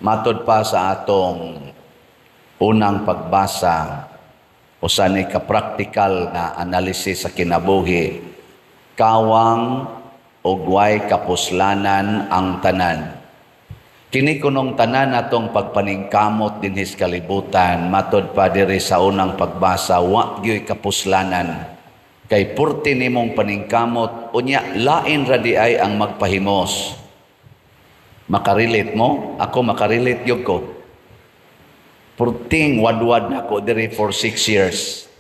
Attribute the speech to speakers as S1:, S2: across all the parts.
S1: Matod pa sa atong unang pagbasa o sa ni ka-practical na analysis sa kinabuhi, kawang ug way kapuslanan ang tanan. Kini kunong tanan natong pagpaningkamot dinhi sa kalibutan, matod pa diri sa unang pagbasa, wa gyoy kapuslanan. Kay purti nimong paningkamot, unya lain ra di ay ang magpahimos. Makarelate mo? Ako makarelate gyud ko. Purting wadwad ako diri for 6 years.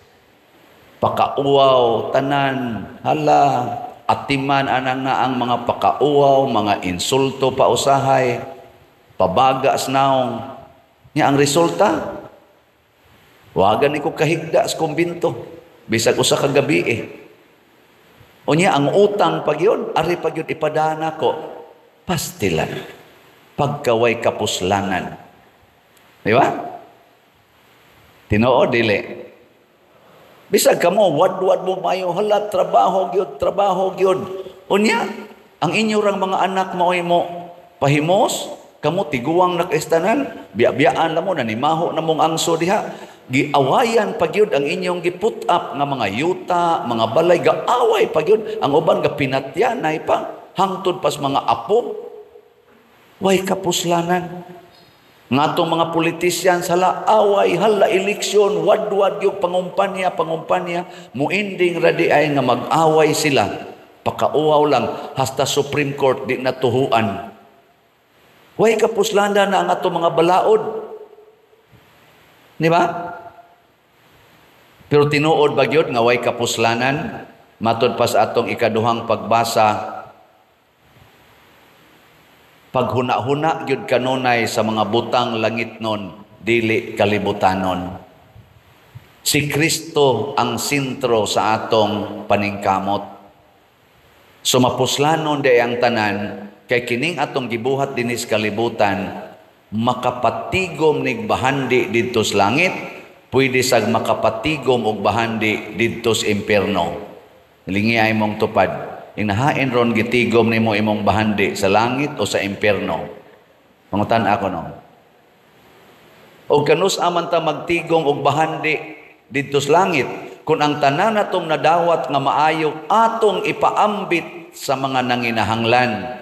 S1: Pakauaw, tanan, hala, atiman anang nga ang mga pakauaw, mga insulto pausahay, pabagas naong. Nya ang resulta, wagan ko kahigda sa kumbinto, bisag usa ka gabi Unya ang utang pagyud, ari pagyud ipadana ko, pastilan, pagkaway kapuslanan. Di ba? Tinoo, dili. Bisag ka mo, wad-wad mo mayo, hala, trabaho gyud. Unya, ang inyurang mga anak mo pahimos, kamo tiguang nakaistanan, biya-biyaan la mo, nanimaho na mong angso diha. Giawayan pagyud ang inyong giput up nga mga yuta, mga balay, gaaway pagyud. Ang uban ga pinatyanay pa, hangtod pas mga apo. Way kapuslanan. Nga itong mga politisyan sala away, hala eleksyon, wad-wad yung pangumpanya, muinding radi ay nga mag-away sila. Pakauaw lang, hasta Supreme Court di natuhuan. Way kapuslanan na ang atong mga balaod. Di ba? Pero tinuod ba yun nga way kapuslanan? Matod pa sa atong ikaduhang pagbasa, paghuna-huna gyud kanunay sa mga butang langit nun, dili kalibutanon. Si Kristo ang sentro sa atong paningkamot. Sumapuslanon di ang tanan, kay kining atong gibuhat dinis kalibutan, makapatigom nig bahandi didto sa langit, pwede sag makapatigom og bahandi didto sa impierno. Lingi ay mong tupad. Inahain ron gitigom nimo imong bahandi sa langit o sa impierno. Pangutan ako no. O kanus aman ta magtigom og bahandi didto sa langit, kung ang tanan natong nadawat nga maayo atong ipaambit sa mga nanginahanglan.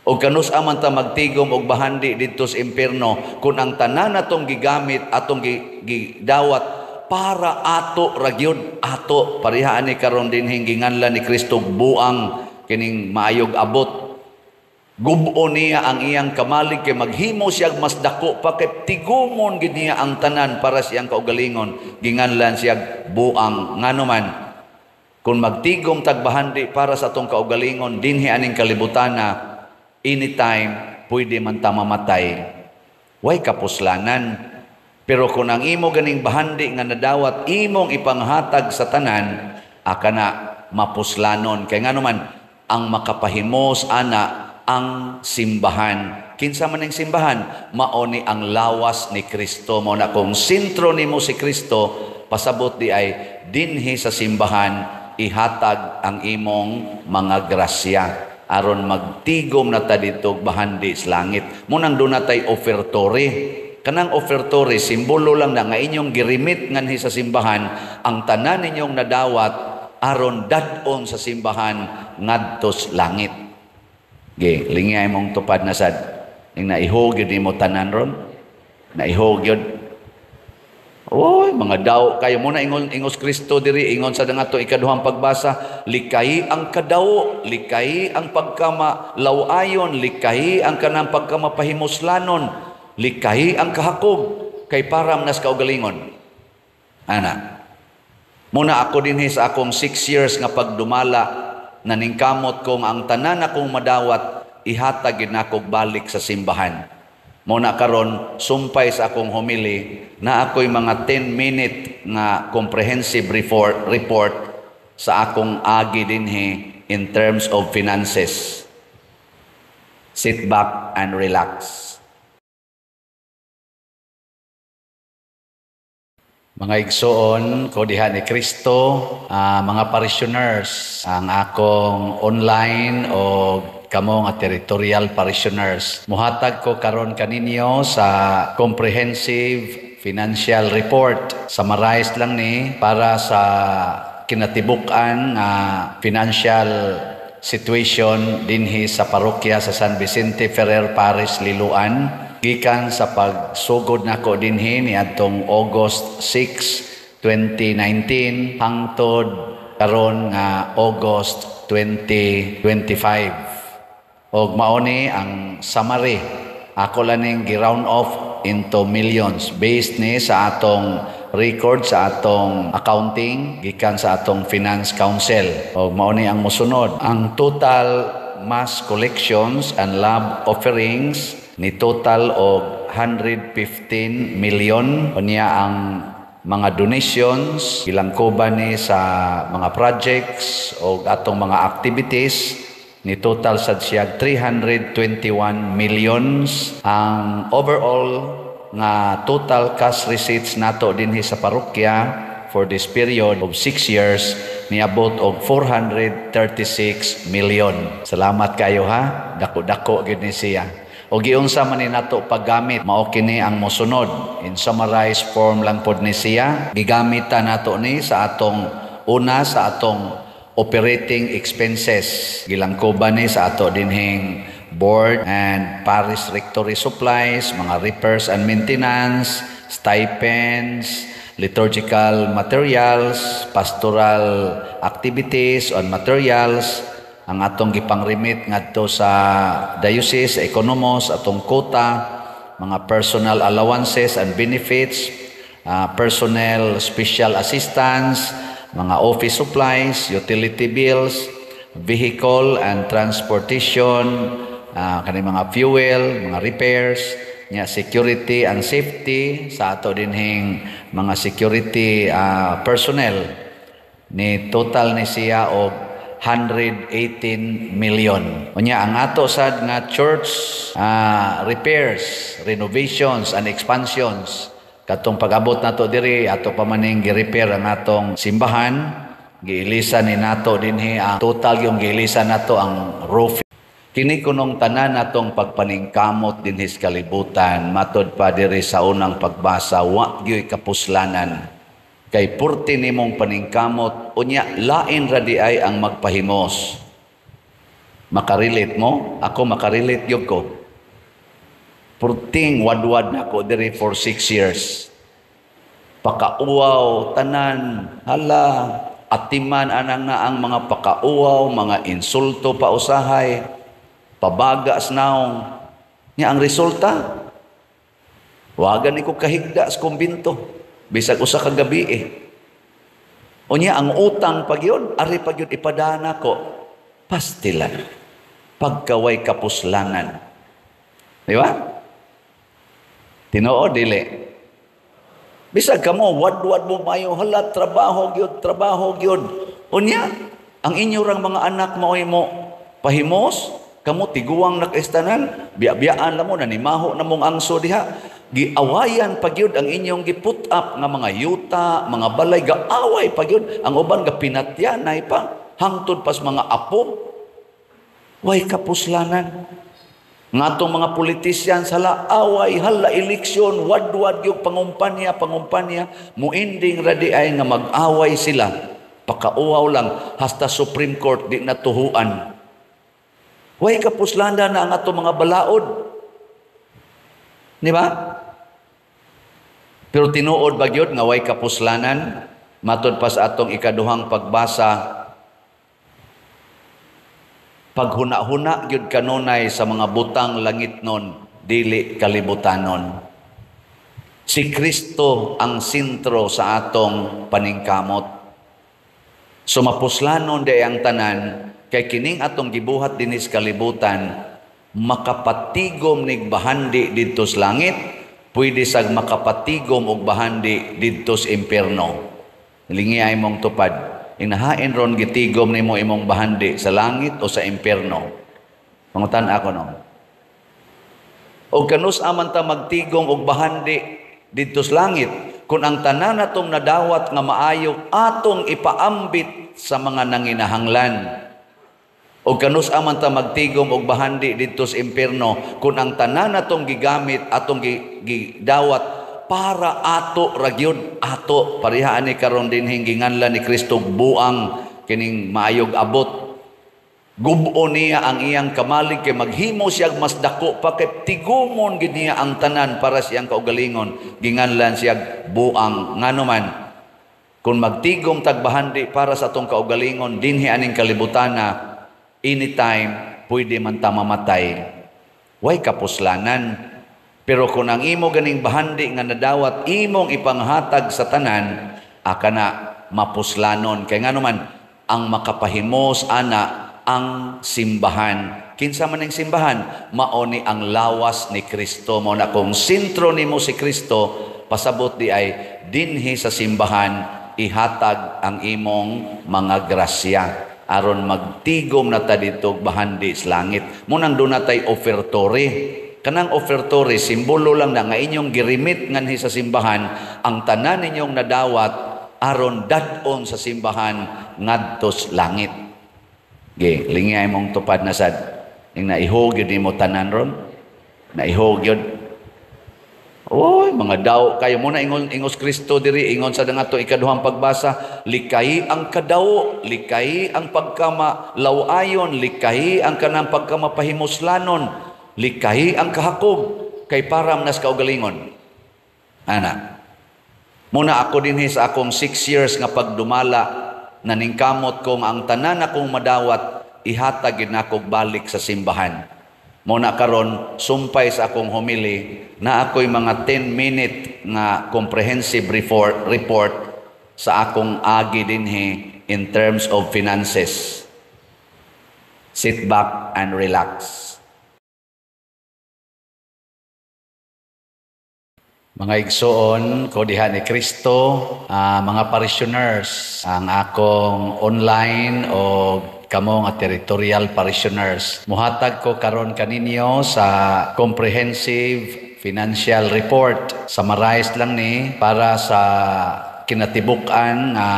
S1: O kanus aman ta magtigom og bahandi didto sa impierno, kung ang tanan natong gigamit atong gidawat para ato ragyod, ato parihaan ni karon din hinginganlan ni Kristo buang kining maayog abot. Gubo niya ang iyang kamalig kay maghimo siya mas dako pa kay tigumon gid niya ang tanan para siyang kaugalingon, ginganlan siya buang. Ngano man kung magtigom tagbahandi para sa atong kaugalingon dinhi aning kalibutana, anytime pwede man ta mamatay. Way kapuslanan. Pero kung ang imo ganing bahandi nga nadawat imong ipanghatag sa tanan, aka na mapuslanon. Kaya nga naman, ang makapahimos ana ang simbahan. Kinsa man ang simbahan? Maoni ang lawas ni Kristo. Mao na kung sentro nimo si Kristo, pasabot di ay dinhi sa simbahan ihatag ang imong mga grasya aron magtigom na ta dito bahandi sa langit. Munang doon na tayo ofertory. Kanang ofertory, simbolo lang na nga inyong girimit nganhi sa simbahan, ang tanan ninyong nadawat aron dadon sa simbahan ngadtos langit. Ge, lingay mong tupad na sad. Ning naihog yun mo tanan ron. Naihog yun. Oy, mga daw kayo muna ingos Kristo diri, ingon sa nga to ikaduhang pagbasa, likay ang kadaw, likay ang pagkamalawayon, likay ang kanang pagkamapahimuslanon, likay ang kahakog kay param nas kaugalingon. Ana. Muna ako dinhi sa akong 6 years nga pagdumala, naningkamot kong ang tanan akong madawat ihatag gid nako balik sa simbahan. Muna karon sumpay sa akong homily na ako'y mga 10-minute nga comprehensive report sa akong agi dinhi in terms of finances. Sit back and relax. Mga igsoon ko diha ni Kristo, mga parishioners, ang akong online o kamo nga territorial parishioners. Muhatag ko karon kaninyo sa comprehensive financial report. Summarize lang ni para sa kinatibukan nga financial situation dinhi sa parokya sa San Vicente Ferrer Parish, Liloan, gikan sa pagsugod nako dinhi niadtong August 6, 2019 hangtod karon nga August 2025. Og mao ni ang summary. Ako lang ning gi-round off into millions based ni sa atong record sa atong accounting gikan sa atong finance council. Og mao ni ang mosunod. Ang total mass collections and lab offerings ni total og 115 million. Unya ang mga donations, ilang kuba ni sa mga projects o atong mga activities, ni total sad siya 321 millions. Ang overall nga total cash receipts nato dinhi sa parokya for this period of 6 years niabot og 436 million. Salamat kayo ha, dako-dako gid ni siya. O giunsa man ni nato paggamit, mao kini ang mosunod. In summarized form lang pod ni siya. Gigamit ta nato ni sa atong una sa atong operating expenses. Gilangkoban ni sa ato dinhing board and parish rectory supplies, mga repairs and maintenance, stipends, liturgical materials, pastoral activities and materials, ang atong gipang-remit ngadto sa diocese, economos, atong quota, mga personal allowances and benefits, personnel special assistance, mga office supplies, utility bills, vehicle and transportation, kani mga fuel, mga repairs, nya security and safety sa ato dinhing mga security personnel. Ni total ni siya og 118 million. Unya ang ato sad nga church repairs, renovations and expansions. Katong pag-abot nato diri ato pa maning gi-repair ang atong simbahan, giilisan ni nato dinhi ang total yung giilisan nato ang roof. Kini kunong tanan natong pagpaningkamot dinhi sa kalibutan, matod pa diri sa unang pagbasa, wa gyoy kapuslanan. Kay purti nimong paningkamot, unya lain ra di ay ang magpahimos. Makarelate mo? Ako makarelate gyud ko. Purting wadwad na ko diri for 6 years. Pakauwaw, tanan, hala, atiman anang nga ang mga pakauwaw, mga insulto pa usahay, pabagas naong. Nya ang resulta, wagan ni ko kahigda sa kumbinto. Bisag usa ka gabi Unya ang utang pagyud, ari pagyud ipadana ko, pastilan. Pagkaway kapuslanan. Di ba? Tinoo dili. Bisag kamo wad-wad mo mayo hala trabaho gyud. Unya ang inyo rang mga anak maoy mo pahimos, kamo tiguang nakaestanan, biya-biyaan la mo nanimaho na mong angso diha. Giawayan pagyud ang inyong giput up nga mga yuta, mga balay, gaaway pagyud. Ang uban ga pinatyanay pa, hangtod pas mga apo. Way kapuslanan. Nga itong mga politisyan sala away, hala eleksyon, wad-wad yung pangumpanya, muinding radi ay nga mag-away sila. Pakauaw lang, hasta Supreme Court di natuhuan. Way kapuslanan na ang atong mga balaod. Di ba? Pero tinuod ba gyud nga way kapuslanan? Matod pa sa atong ikaduhang pagbasa, paghuna-huna gyud kanunay sa mga butang langit nun, dili kalibutanon. Si Kristo ang sentro sa atong paningkamot. Sumapuslanon di ang tanan, kay kining atong gibuhat dinis kalibutan, makapatigom nig bahandi didto sa langit, pwede sag makapatigom og bahandi didto sa impierno. Lingi ay mong tupad. Inahain ron gitigom nimo imong bahandi sa langit o sa impierno. Pangutan ako no. O kanus aman ta magtigom og bahandi didto sa langit, kung ang tanan natong nadawat nga maayo atong ipaambit sa mga nanginahanglan. O kanus aman ta magtigom og bahandi didto sa impierno kung ang tanan natong gigamit atong gidawat para ato ragyod ato pareha ni karon dinhi ginganlan ni Kristo buang kining maayog abot. Gubo niya ang iyang kamalig kay maghimo siya mas dako pa kay tigumon gid niya ang tanan para siyang kaugalingon. Ginganlan siya buang nganuman. Kung magtigom tagbahandi para sa atong kaugalingon dinhi aning kalibutana, anytime pwede man ta mamatay. Way kapuslanan. Pero kung ang imo ganing bahandi nga nadawat imong ipanghatag sa tanan, aka na mapuslanon. Kay nganuman ang makapahimos ana ang simbahan. Kinsa man ang simbahan? Mao ni ang lawas ni Kristo. Mao na kung sentro nimo si Kristo, pasabot di ay dinhi sa simbahan ihatag ang imong mga grasya aron magtigom na ta dito bahandi sa langit. Munang doon natay ofertore. Kanang ofertore, simbolo lang na nga inyong girimit nganhi sa simbahan ang tanan ninyong nadawat aron dadon sa simbahan ngadto sa langit. Ge, lingay mong tupad na sad. Ning naihog yun mo tanan ron. Naihog yun. Oy, mga daw kayo muna ingos Kristo diri ingon sa dangato ikaduhang pagbasa, likay ang kadawo, likay ang pagkamalawayon, likay ang kanang pagkamapahimuslanon, likay ang kahakog kay param nas kaugalingon. Ana. Muna ako dinhi sa akong 6 years nga pagdumala naningkamot kong ang tanan akong madawat ihatag gid nako balik sa simbahan. Muna karon sumpay sa akong homily na ako'y mga 10-minute nga comprehensive report sa akong agi dinhi in terms of finances. Sit back and relax. Mga igsoon ko diha ni Kristo, mga parishioners, ang akong online o kamo nga territorial parishioners. Muhatag ko karon kaninyo sa comprehensive financial report. Summarize lang ni para sa kinatibukan nga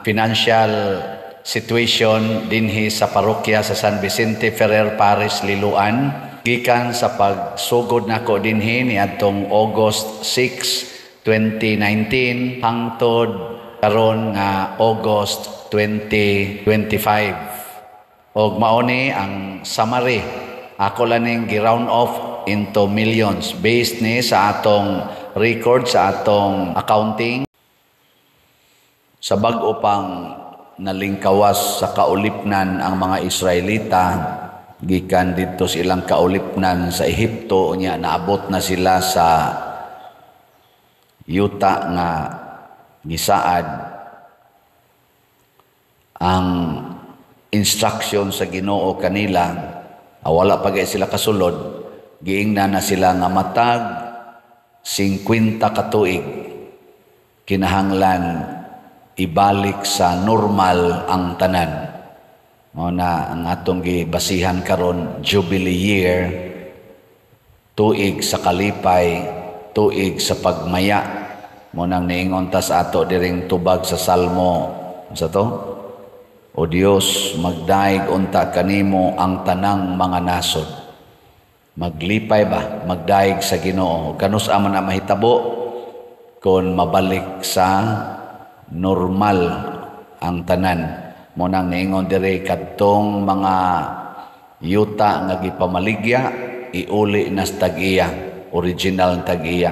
S1: financial situation dinhi sa parokya sa San Vicente Ferrer Parish, Liloan. Gikan sa pagsugod nako dinhi niadtong August 6, 2019 hangtod karon nga August 2025. Og mauni ang summary. Ako laning gi-round off into millions based ni sa atong record sa atong accounting. Sa bag-o pang nalingkawas sa kaulipnan ang mga Israelita gikan dito sa ilang kaulipnan sa Ehipto nya naabot na sila sa yuta nga gisaad. Ang instruction sa Ginoo kanila wala pa gay sila kasulod, giingna na sila nga matag 50 ka tuig kinahanglan ibalik sa normal ang tanan. Mao na ang atong gibasihan karon Jubilee year, tuig sa kalipay, tuig sa pagmaya. Mo nang niingon ta sa ato diring tubag sa Salmo sa to. O Dios, magdaig unta kanimo ang tanang mga nasod. Maglipay ba, magdaig sa Ginoo. Kanus aman na mahitabo kung mabalik sa normal ang tanan. Mo nang niingon diri kadtong mga yuta nga gipamaligya iuli na sa tag-iya, original tag-iya.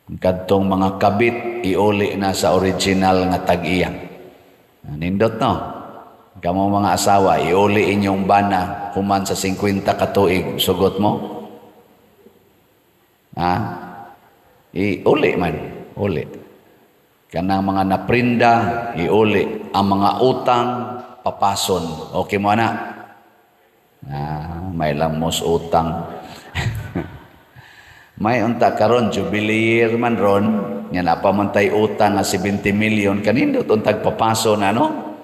S1: Kadtong mga kabit iuli na sa original nga tag-iya. Nindot no. Kamo mga asawa iuli inyong bana human sa 50 ka tuig, sugot mo? Iuli man, uli. Kanang mga naprinda, iuli. Ang mga utang, papason. Okay mo na? May lamos utang. May unta karon Jubilee year man ron. Nga napamantay utang nga 70 million. Kanindot untag papason, ano?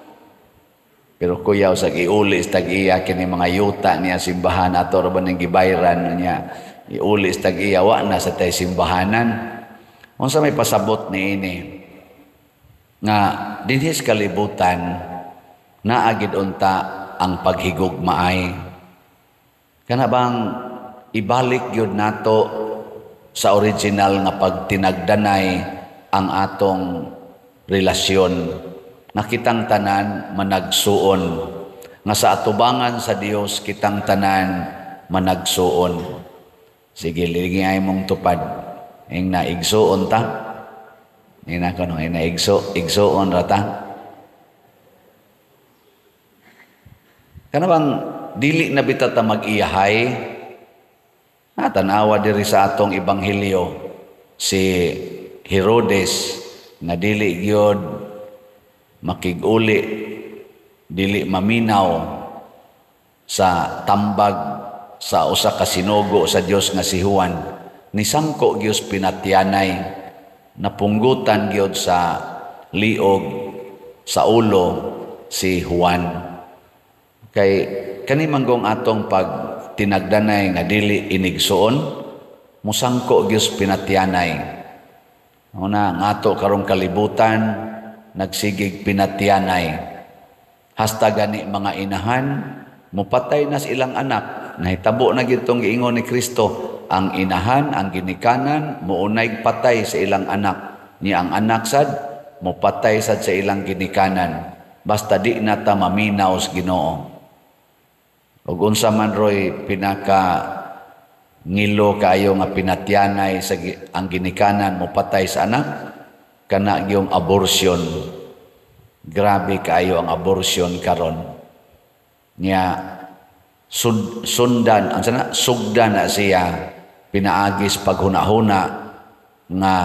S1: Pero kuyaw sa iuli sa tag-iya kini mga yuta niya simbahan ato ra ba ning gibayran niya. Iuli sa tag-iya wa na sa tay simbahanan. Unsa may pasabot niini? Nga dinhi sa kalibutan naagid unta ang paghigugmaay. Kana bang ibalik yun nato sa original nga pagtinagdanay ang atong relasyon. Nakitang tanan managsuon. Nga sa atubangan sa Dios kitang tanan managsuon. Sige, ligay mong tupad. Ing naigsuon ta. Ing naigsuon rata. Kana bang dili na bitata mag-iyahay? Tanawa diri sa atong ebanghelyo si Herodes na dili gyud makig-uli, dili maminaw sa tambag sa usa ka sinugo sa Dios nga si Juan. Nisangko gyud pinatyanay, napunggutan gyud sa liog sa ulo si Juan. Kay kani manggong atong pag tinagdanay nga dili inigsuon, musangko gyud pinatyanay. Una ngato karong kalibutan nagsigig pinatyanay. Hasta gani mga inahan mupatay na sa ilang anak. Nahitabo na gyud tong giingon ni Kristo, ang inahan, ang ginikanan muunay patay sa ilang anak. Ni ang anak sad mupatay sad sa ilang ginikanan. Basta di na ta maminaw sa Ginoo. Ug unsa man roy pinaka ngilo kayo nga pinatyanay sa ang ginikanan mo patay sa anak, kana gyung abortion. Grabe kayo ang abortion karon. Nya sundan ang sana sugdan na siya pinaagis paghuna-huna nga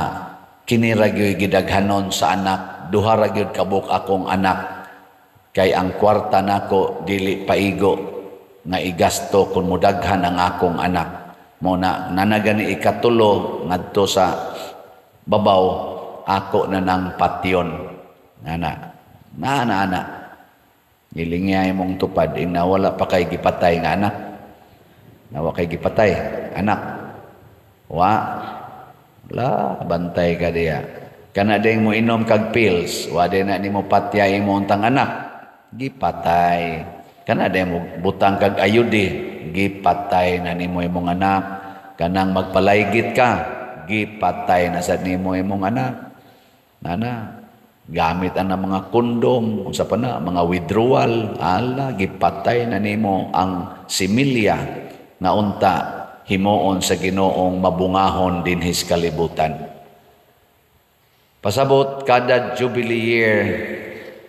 S1: kini ra gyud gidaghanon sa anak, duha ra gyud kabuk akong anak, kay ang kwarta nako dili paigo nga igasto kung mudaghan ang akong anak. Muna nanagani ikatulo ngadto sa babaw ako na ng patyon. Nana. Nilingay mong tupad ing nawala pa kay gipatay nga anak. Nawa kay gipatay anak. La bantay ka diya. Kana ding mo inom kag pills, wa din na nimo patyay mo untang anak. Gipatay. Kana day mo butang kag ayudi, gipatay na nimo imong anak. Kanang magpalaygit ka, gipatay na sad nimo imong anak. Nana, gamit ang mga kondom, unsa pa na, mga withdrawal, gipatay na nimo ang similya nga unta himuon sa Ginoong mabungahon dinhis kalibutan. Pasabot kada Jubilee year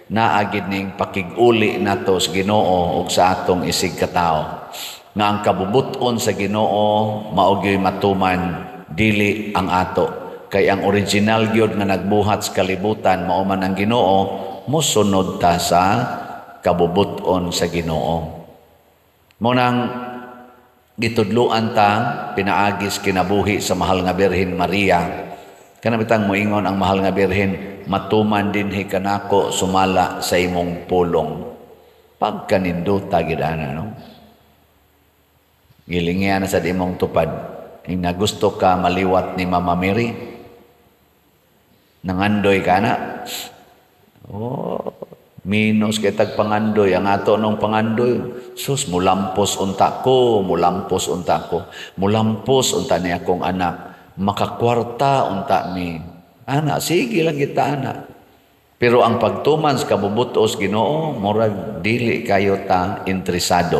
S1: naagid ning pakig-uli nato sa Ginoo ug sa atong isig katao nga ang kabubuton sa Ginoo mao gyud matuman dili ang ato, kay ang original gyud nga nagbuhat sa kalibutan mao man ang Ginoo, mosunod ta sa kabubuton sa Ginoo. Mo nang gitudloan ta pinaagis kinabuhi sa mahal nga Birhen Maria. Kana bitang moingon ang mahal nga Birhen, matuman dinhi kanako sumala sa imong pulong. Pagkaninduta gid ana, no? Gilingyan na sa imong tupad. Ing nagusto ka maliwat ni Mama Mary, nangandoy ka na. Minus kay tag pangandoy ang ato nung pangandoy. Sus, mulampos unta ko. Mulampos unta ni akong anak. Makakwarta unta mi. Ana, sige lang kita ana. Pero ang pagtuman sa kabubutos Ginoo, murag dili kayo ta interesado.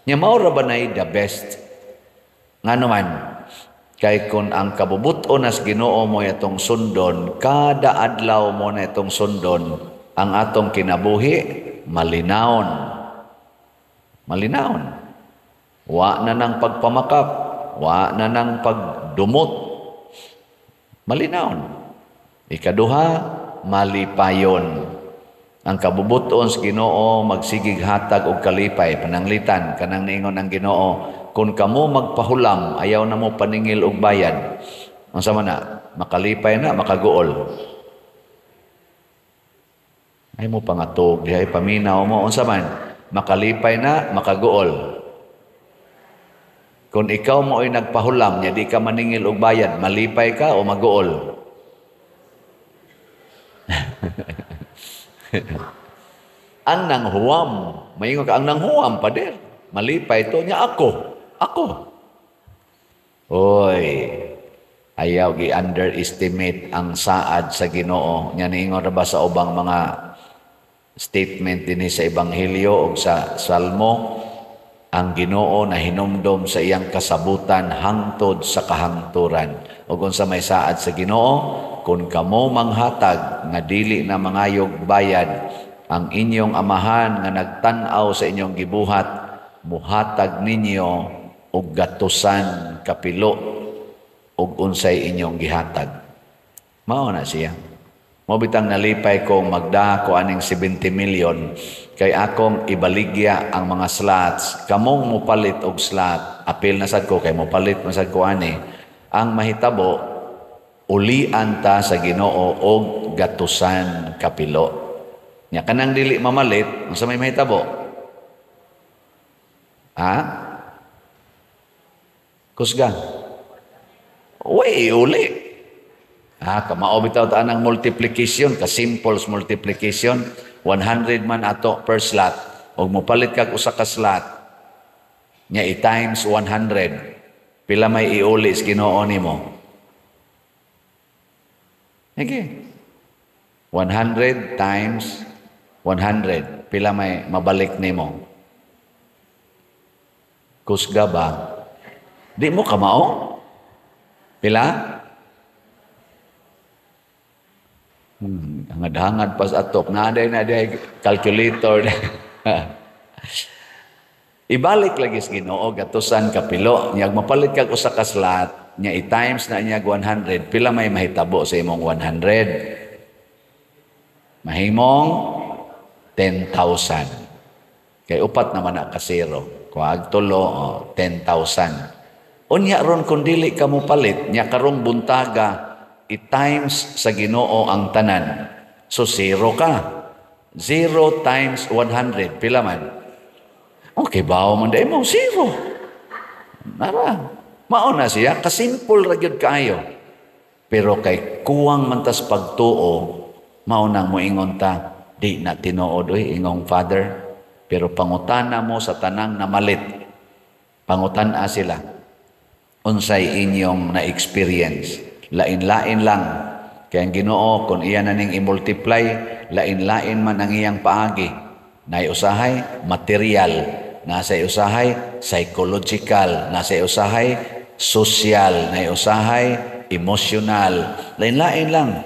S1: Nya mao ra ba nay the best? Ngano man, kay kun ang kabubuton as Ginoo mo itong sundon, kada adlaw mo na itong sundon, ang atong kinabuhi malinawon. Wa na nang pagpamakap, wa na nang pagdumot. Malinawon. Ikaduha, malipayon. Ang kabubuton sa Ginoo magsigig hatag og kalipay, pananglitan kanang niingon ang Ginoo, kung kamo magpahulam ayaw na mo paningil og bayad. Unsa man na, makalipay na, makaguol. Ay mo pangatog, dihay paminaw mo unsa man, makalipay na, makaguol. Kung ikaw mo ay nagpahulam, nya di ka maningil og bayad, malipay ka o maguol? Ang nanghuwam Maingon ka ang nanghuam pader. Malipay to niya ako. Oy, ayaw gi-underestimate ang saad sa Ginoo. Nya niingon ra ba sa ubang mga statement dinhi sa Ebanghelyo o sa Salmo, ang Ginoo na hinumdom sa iyang kasabutan hangtod sa kahangturan. Ug unsa may saad sa Ginoo, kung kamo manghatag nga dili na mangayog bayad, ang inyong amahan nga nagtan-aw sa inyong gibuhat, muhatag ninyo og gatusan kapilo ug unsay inyong gihatag. Mao na siya. Mo bitang nalipay kong magda ko aning 70 million kay akong ibaligya ang mga slots. Kamong mupalit og slot, apil na sad ko kay mupalit man sad ko ani. Ang mahitabo ulian ta sa Ginoo og gatusan kapilo. Nya kanang dili mamalit, unsa may mahitabo? Ha? Kusga. Uy, uli. Kamao bitaw ta anang multiplication, ka simple multiplication, 100 man ato per slot. Og mopalit kag usa ka slot, nya i-times 100. Pila may iuli sa Ginoo nimo? Okay. 100 times 100. Pila may mabalik nimo? Kusga ba? Di mo kamao? Pila? Hangad-hangad pas atok. Naday calculator. Ibalik lagi sa Ginoo gatusan kapilo. Nyag mapalit kag usa ka slot, nya i-times na niya 100. Pila may mahitabo sa imong 100? Mahimong 10,000. Kay upat naman na kasiro. Kuag tulo, 10,000. Unya ron kung dili ka mo palit, nya karong buntaga, i-times sa Ginoo ang tanan. So, 0 ka. 0 times 100. Pila man? Okay, bawo man dahil mo. 0. Nara. Mauna siya. Kasimple ra gyud kaayo. Pero kay kuwang mantas pagtuo, maunang mo ingon ta, di na tinuod, ingong father. Pero pangutana mo sa tanang namalit. Pangutana sila. Unsay inyong na-experience. Lain-lain lang. Kaya ang Ginoo, kung iyan na ning i-multiply, lain-lain man ang iyang paagi. Naiusahay, material. Nasa usahay, psychological. Nasa usahay, social. Naiusahay, emotional. Lain-lain lang.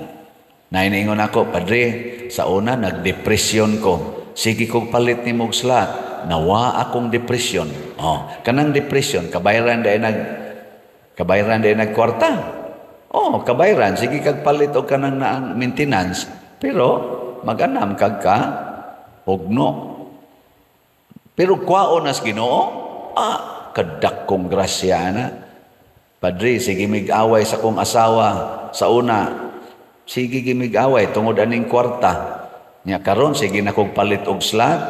S1: Nainaingon ako, Padre, sa una, nagdepresyon ko. Sige kong palit ni mong slot. Nawa akong depression. Kanang depression, kabayaran dahil nagkwarta. Kabayaran, sige kag palit o kanang naang maintenance, pero mag-anam kag ka, hugno. Pero kwao nas Ginoo, kadak kong grasya na. Padre, sige mig-away sa kong asawa, sa una, sige gimig-away, tungod aning kwarta. Nya karon sige na kong palit og slot,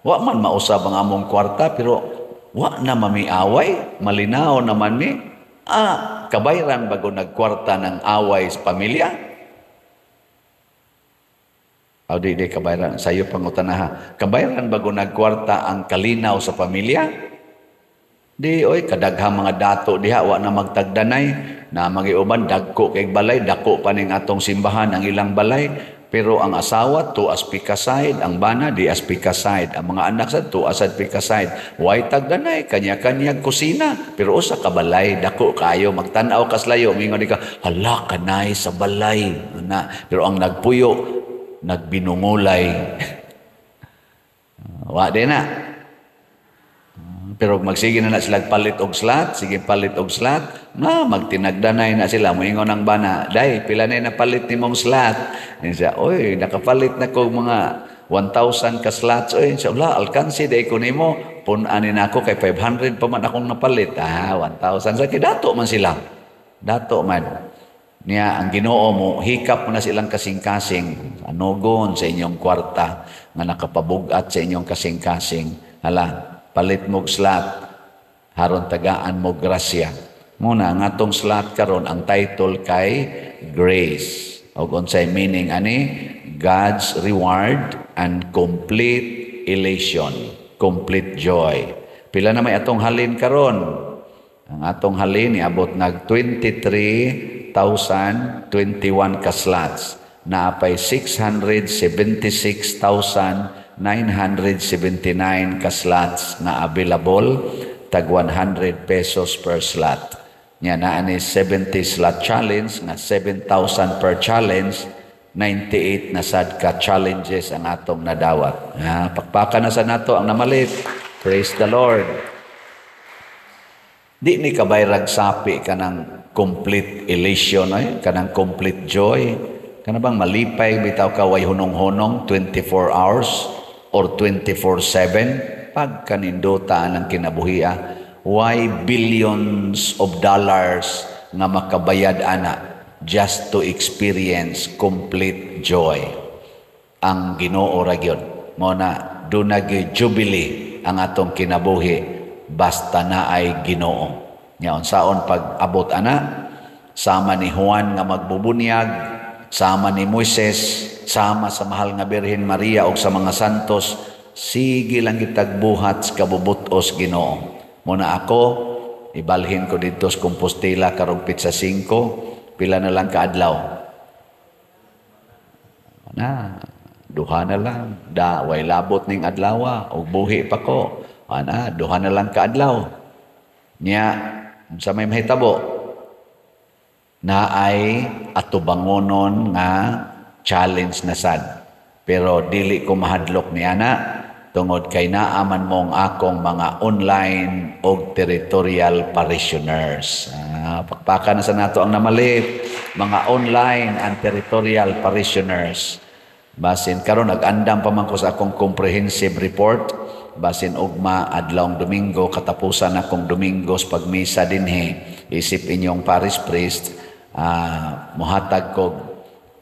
S1: wa man mausab ang among kwarta, pero wa na mamiaway, malinaw naman mi. Kabayran bago nagkwarta ng away sa pamilya? Di kabayran. Sa'yo pangutanaha. Kabayran bago nagkwarta ang kalinaw sa pamilya? Di, kadaghang mga dato diha, wa na magtagdanay, na magiuban, dagko kay balay, dako pa ning atong simbahan ang ilang balay. Pero ang asawa, tuas pikaside, ang bana, di as pikaside. Ang mga anak sa tuas at pikaside. Way tagdanay, kanya-kanya kusina. Pero usa ka balay, dako kayo, magtanaw kaslayo. Mingon di ka, hala, kanay sa balay. Pero ang nagpuyo, nagbinungulay. Wa din na. Pero magsige na sila palit og slot, sige palit og slot, magtinagdanay na sila, moingon ang bana, day, pila na napalit ni mong slot. Siya, nakapalit na ko mga 1,000 ka slots. Siya, alkansi day ko nimo, punanin ako kay 500 pa man akong napalit. 1,000. Sa dato man sila. Dato man. Niya, ang Ginoo mo, hikap mo na silang kasing-kasing, anugon sa inyong kwarta, nga nakapabugat sa inyong kasing-kasing. Hala, palit mog slot, haron tagaan mo grasya. Muna, ang atong slot karon ang title kay Grace. O unsay meaning ani? God's reward and complete elation, complete joy. Pila na may atong halin karon? Ang atong halin niabot nag 23,021 ka slots. Naapay 676,979 ka slots na available, tag 100 pesos per slot. Nya naa ni 70 slot challenge na 7,000 per challenge, 98 na sad ka challenges ang atong nadawat. Pakpakan na sa nato ang namalit. Praise the Lord. Di ni kabayrag sapi kanang complete elation, kanang complete joy. Kana bang malipay bitaw ka way hunong-hunong 24 hours or 24/7 pag kanindutaan ang kinabuhia, why billions of dollars nga makabayad ana just to experience complete joy. Ang Ginoo ra gyud mo na dunay jubilee ang atong kinabuhi basta na ay Ginoo. Nya unsaon pag abot ana, sama ni Juan nga magbubunyag, sama ni Moises, sama sa mahal nga Birhen Maria o sa mga santos, sige lang kitag buhat sa kabubutos Ginoo. Muna ako, ibalhin ko dito sa Compostela karong Pitsa 5, pila na lang kaadlaw. Duha na lang. Way labot ning adlaw, o buhi pa ko. Duha na lang kaadlaw. Nya, sa may mahitabo, na ay atubangonon nga challenge na sad. Pero dili ko mahadlok ni ana, tungod kay naaman mong akong mga online o territorial parishioners. Pakpakan na sa nato ang namalit, mga online and territorial parishioners. Basin karon nag-andam pa man ko sa akong comprehensive report, basin ugma adlawng Domingo katapusan akong Domingos pagmisa dinhi, isip inyong parish priest, muhatag ko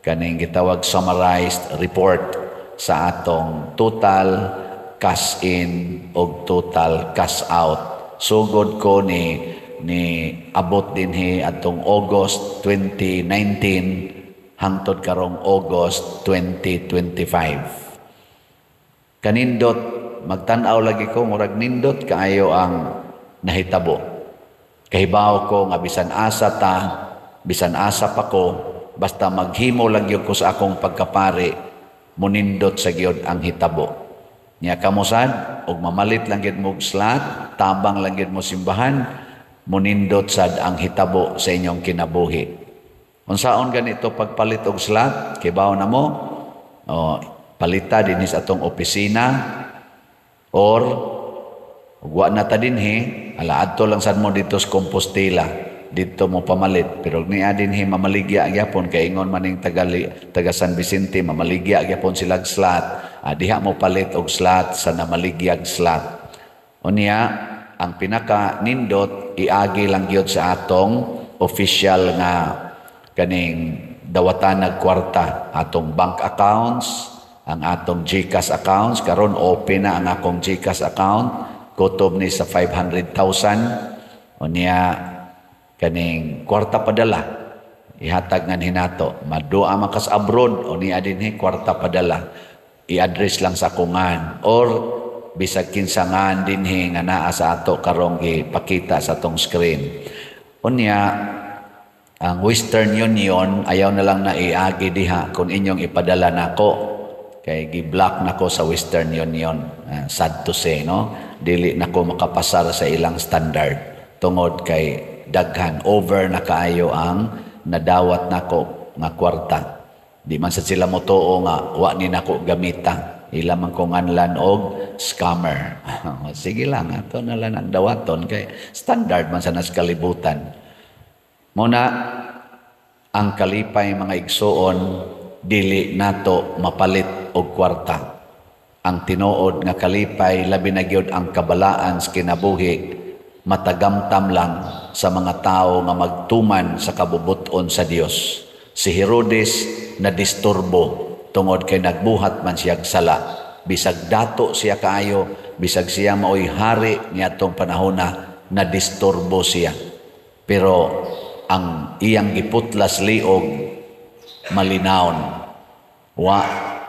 S1: kaning gitawag summarized report sa atong total cash in o total cash out. Sugod ko ni abot dinhi atong August 2019 hangtod karong August 2025. Kanindot magtan-aw lagi ko murag nindot kaayo ang nahitabo. Kahibaw ko nga bisan asa pa ko, basta maghimo lang gyud ko sa akong pagkapari, munindot sa gyud ang hitabo. Nya kamusad og mamalit lang gyud mo slot, tabang lang gyud mo simbahan, munindot sad ang hitabo sa inyong kinabuhi. Unsaon ganito pagpalit og slot? Kibaw na mo, palita din sa atong opisina, or wa na ta dinhi, alaadto lang sad mo dito sa Compostela, dito mo pamalit. Pero niya dinhi mamaligya gyapon kay ingon maning taga San Vicente, mamaligya gyapon sila slot. Diha mo palit og slot sa namaligyag slot. Unya ang pinaka nindot iagi lang gyud sa atong official nga kaning dawatan nagkwarta, atong bank accounts, ang atong GCash accounts. Karon open na ang akong GCash account, kutob ni sa 500,000. Unya kaning kwarta padala ihatag nga hinato, madua makas abroad o niya dinhi kwarta padala, i-address lang sa kungan or bisag kinsangan dinhi nga naa sa ato karong gipakita sa atong screen. Unya ang Western Union ayaw na lang na iagi diha kung inyong ipadala nako, kay gi-block nako sa Western Union. Sad to say, no? Dili nako makapasar sa ilang standard tungod kay daghan over na kaayo ang nadawat nako nga kwarta. Di man sa sila motuo nga wa ni nako gamita, ila man ko nganlan og scammer. Sige lang, ato na lang ang dawaton kay standard man sa nas kalibutan. Muna ang kalipay mga igsoon, dili nato mapalit og kwarta. Ang tinuod nga kalipay labi na gyud ang kabalaan sa kinabuhi, matagamtam lang sa mga tao nga magtuman sa kabubuton sa Dios. Si Herodes na disturbo tungod kay nagbuhat man siya sala. Bisag dato siya kaayo, bisag siya maoy hari niadtong panahona, na disturbo siya. Pero ang iyang giputlas liog malinawon. Wa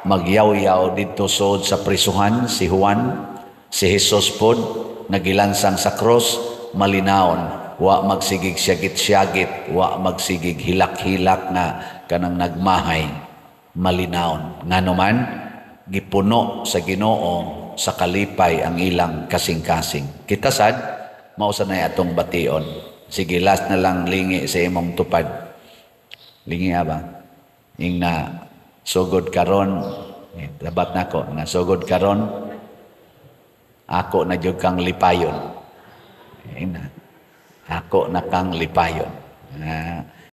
S1: magyaw-yaw dito sud sa prisuhan si Juan, si Jesus pod nagilansang sa cross, malinawon, wa magsigig syagit-syagit, wa magsigig hilak-hilak na kanang nagmahay, malinawon. Nganuman gipuno sa Ginoo sa kalipay ang ilang kasing-kasing. Kita sad mao sa nay atong bation. Sige, last na lang lingi sa imong tupad. Lingi ba? Ing na sugod karon, dapat nako na sugod karon ako na jud kang lipayon. Ina. Ako na kang lipayon.